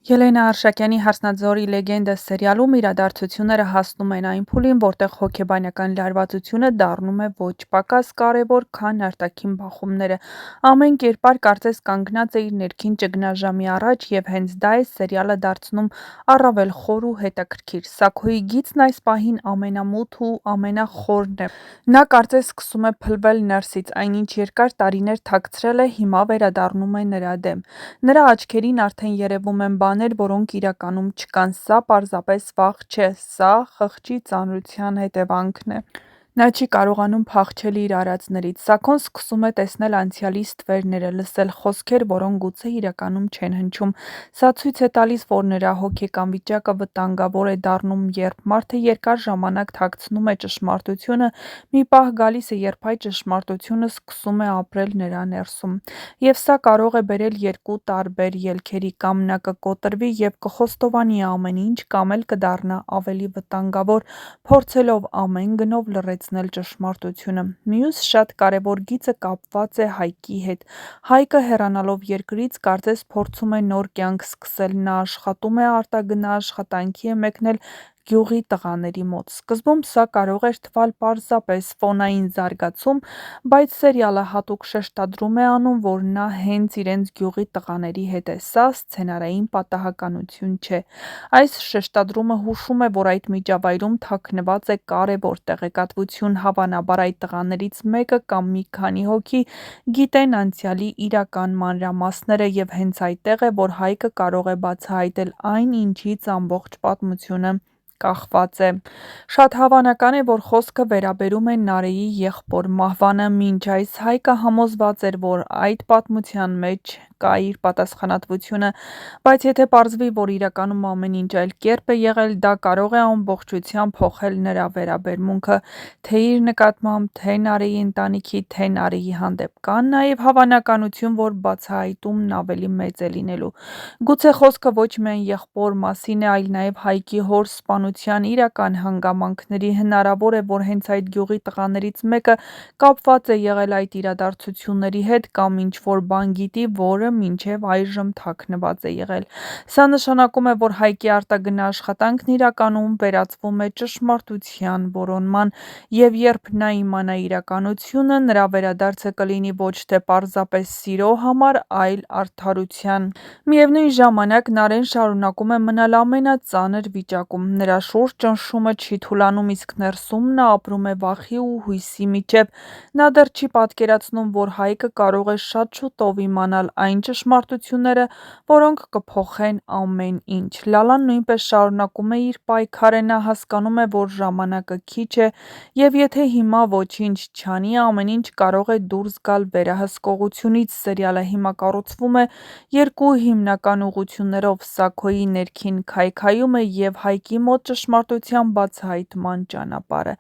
Ելենա Արշակյանի «Հարսնաձորի լեգենդը» սերիալում իրադարձությունները հասնում են այն փուլին, որտեղ հոգեբանական լարվածությունը դառնում է ոչ պակաս կարևոր, քան արտաքին բախումները։ Ամեն կերպար կարծես կանգնած է իր ներքին ճգնաժամի առաջ, և հենց դա է սերիալը դարձնում առավել խոր ու հետաքրքիր։ Սաքոյի գիծն այս պահին ամենամութ ու ամենախորն է։ Նա կարծես սկսում է փլվել ներսից, այնինչ երկար տարիներ թաքցրել է, հիմա վերադառնում է նրա դեմ։ Նրա աչքերին արդեն երևում են բաներ, որոնք իրականում չկան։ Սա պարզապես վախ չէ, սա խղճի ծանրության հետևանքն է։ Նա չի կարողանում փախչել իր արածներից։ Սաքոն սկսում է տեսնել անցյալի ստվերները, լսել խոսքեր, որոնք գուցե իրականում չեն հնչում։ Սա ցույց է տալիս, որ նրա հոգեկան վիճակը վտանգավոր է դառնում, երբ մարդը երկար ժամանակ թաքցնում է ճշմարտությունը, մի պահ գալիս է, երբ այդ ճշմարտությունը սկսում է ապրել նրա ներսում։ Եվ սա կարող է բերել երկու տարբեր ելքերի՝ կամ նա կկոտրվի և կխոստովանի ամեն ինչ, կամ էլ կդառնա ավելի վտանգավոր, փորձելով ամեն գնով լռեցնել ճշմարտությունը։ Մյուս շատ կարևոր գիծը կապված է Հայկի հետ։ Հայկը, հեռանալով երկրից, կարծես փորձում է նոր կյանք սկսել։ Նա աշխատում է, արտագնա աշխատանքի է մեկնել գյուղի տղաների մոտ։ Սկզբում սա կարող էր թվալ պարզապես ֆոնային զարգացում, բայց սերիալը հատուկ շեշտադրում է անում, որ նա հենց իրենց գյուղի տղաների հետ է։ Սա սցենարային պատահականություն չէ։ Այս շեշտադրումը հուշում է, որ այդ միջավայրում թաքնված է կարևոր տեղեկատվություն։ Հավանաբար այդ տղաներից մեկը կամ մի քանի հոգի գիտեն անցյալի իրական մանրամասները, և հենց այդտեղ է, որ Հայկը կարող է բացահայտել այն, ինչից ամբողջ պատմությունը կախված է։ Շատ հավանական է, որ խոսքը վերաբերում է Նարեի եղբոր մահվանը։ Մինչ այս Հայկը համոզված էր, որ այդ պատմության մեջ կա իր պատասխանատվությունը, բայց եթե պարզվի, որ իրականում ամեն ինչ այլ կերպ է եղել, դա կարող է ամբողջությամբ փոխել նրա վերաբերմունքը թե իր նկատմամբ, թե Նարեի ընտանիքի, թե Նարեի հանդեպ։ Կա նաև հավանականություն, որ բացահայտումն ավելի մեծ է լինելու։ Գուցե խոսքը ոչ միայն եղբոր մասին է, այլ նաև Հայկի հոր սպանության իրական հանգամանքների։ Հնարավոր է, որ հենց այդ գյուղի տղաներից մեկը կապված է եղել այդ իրադարձությունների հետ, կամ ինչ-որ բան գիտի, որը մինչև այժմ թաքնված է եղել։ Սա նշանակում է, որ Հայկի արտագնա աշխատանքն իրականում վերածվում է ճշմարտության որոնման, և երբ նա իմանա իրականությունը, նրա վերադարձը կլինի ոչ թե պարզապես սիրո համար, այլ արդարության։ Միևնույն ժամանակ Նարեն շարունակում է մնալ ամենածանր վիճակում։ Նրա շուրջ ճնշումը չի թուլանում, իսկ ներսում նա ապրում է վախի ու հույսի միջև։ Նա դեռ չի պատկերացնում, որ Հայկը կարող է շատ շուտով իմանալ այն ճշմարտությունները, որոնք կփոխեն ամեն ինչ։ Լալան նույնպես շարունակում է իր պայքարը։ Նա հասկանում է, որ ժամանակը քիչ է, և եթե հիմա ոչինչ չանի, ամեն ինչ կարող է դուրս գալ վերահսկողությունից։ Սերիալը հիմա կառուցվում է երկու հիմնական ուղղություններով՝ Սաքոյի ներքին քայքայումը և Հայկի մոտ ճշմարտության բացահայտման ճանապարհը։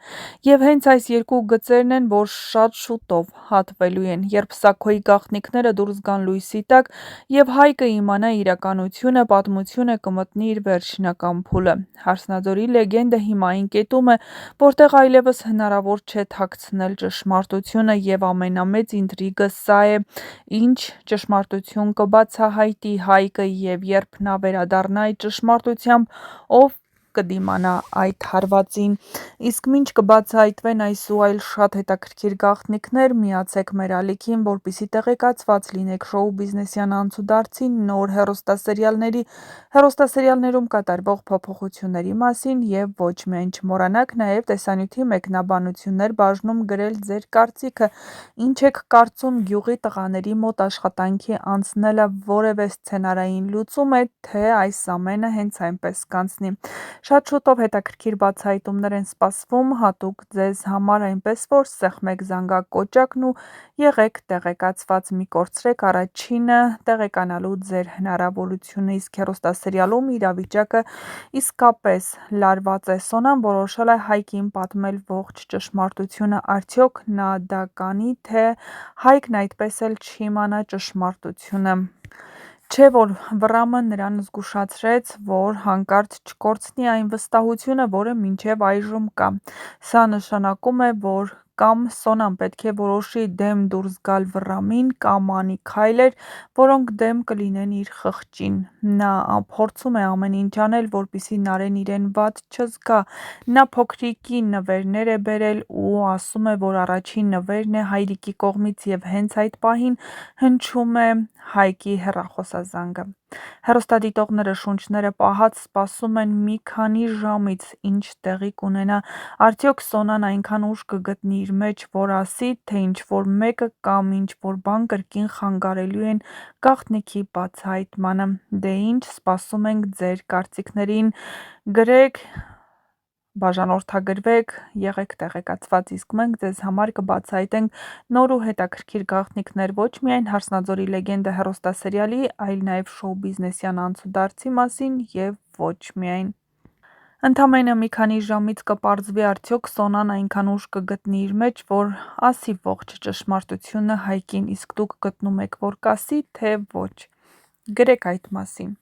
Եվ հենց այս երկու գծերն են, որ շատ շուտով հատվելու են։ Երբ Սաքոյի գաղտնիքները դուրս գան լույսի տակ, և Հայկը իմանա իրականությունը, պատմությունը կմտնի իր վերջնական փուլը։ Հարսնաձորի լեգենդը հիմա այն կետում է, որտեղ այլևս հնարավոր չէ թաքցնել ճշմարտությունը, և ամենամեծ ինտրիգը սա է՝ ինչ ճշմարտություն կբացահայտի Հայկը, և երբ նա վերադառնա այդ ճշմարտությամբ, ով կդիմանա այդ հարվածին։ Իսկ մինչ կբացահայտվեն այս ու այլ շատ հետաքրքիր գաղտնիքներ, միացեք մեր ալիքին, որպեսզի տեղեկացված լինեք շոու-բիզնեսյան անցուդարձի, նոր հեռուստասերիալներում կատարվող փոփոխությունների մասին, և ոչ միայն չմոռանաք նաև տեսանյութի մեկնաբանություններ բաժնում գրել ձեր կարծիքը։ Ինչ եք կարծում, գյուղի տղաների մոտ աշխատանքի անցնելը որևէ սցենարային լուծում է, թե այս ամենը հենց այնպես կանցնի։ Շատ շուտով հետաքրքիր բացահայտումներ են սպասվում հատուկ ձեզ համար, այնպես որ սեղմեք զանգակոճակն ու եղեք տեղեկացված։ Մի կորցրեք առաջինը տեղեկանալու ձեր հնարավորությունը։ Իսկ հեռուստասերիալում իրավիճակը իսկապես լարված է։ Սոնան որոշել է Հայկին պատմել ողջ ճշմարտությունը։ Արդյոք նա դա կանի, թե Հայկն այդպես էլ չիմանա ճշմարտությունը։ Չէ՞ որ Վռամը նրան զգուշացրեց, որ հանկարծ չկորցնի այն վստահությունը, որը մինչև այժմ կա։ Սա նշանակում է, որ կամ Սոնան պետք է որոշի դեմ դուրս գալ վռամին կամ անի քայլեր, որոնք դեմ կլինեն իր խղճին։ Նա փորձում է ամեն ինչ անել, որպեսզի Նարեն իրեն վատ չզգա։ Նա փոքրիկի նվերներ է բերել ու ասում է, որ առաջին նվերն է հայրիկի կողմից, և հենց այդ պահին հնչում է Հայկի հեռախոսազանգը։ Հեռուստադիտողները շունչները պահած սպասում են մի քանի ժամից, ինչ տեղի կունենա։ Արդյոք Սոնան այնքան ուժ կգտնի իր մեջ, որ ասի, թե ինչ-որ մեկը կամ ինչ-որ բան կրկին խանգարելու են գաղտնիքի բացահայտմանը։ Դե ինչ, սպասում ենք ձեր կարծիքներին, գրեք, բաժանորդագրվեք, եղեք տեղեկացված, իսկ մենք ձեզ համար կբացահայտենք նոր ու հետաքրքիր գաղտնիքներ ոչ միայն «Հարսնաձորի լեգենդը» հեռուստասերիալի, այլ նաև շոու-բիզնեսյան անցուդարձի մասին և ոչ միայն։ Ընդամենը մի քանի ժամից կպարզվի արդյոք Սոնան այնքան ուժ կգտնի իր մեջ, որ ասի ողջ ճշմարտությունը Հայկին, իսկ դուք գտնում եք, որ կասի, թե ոչ։ Գրեք այդ մասին։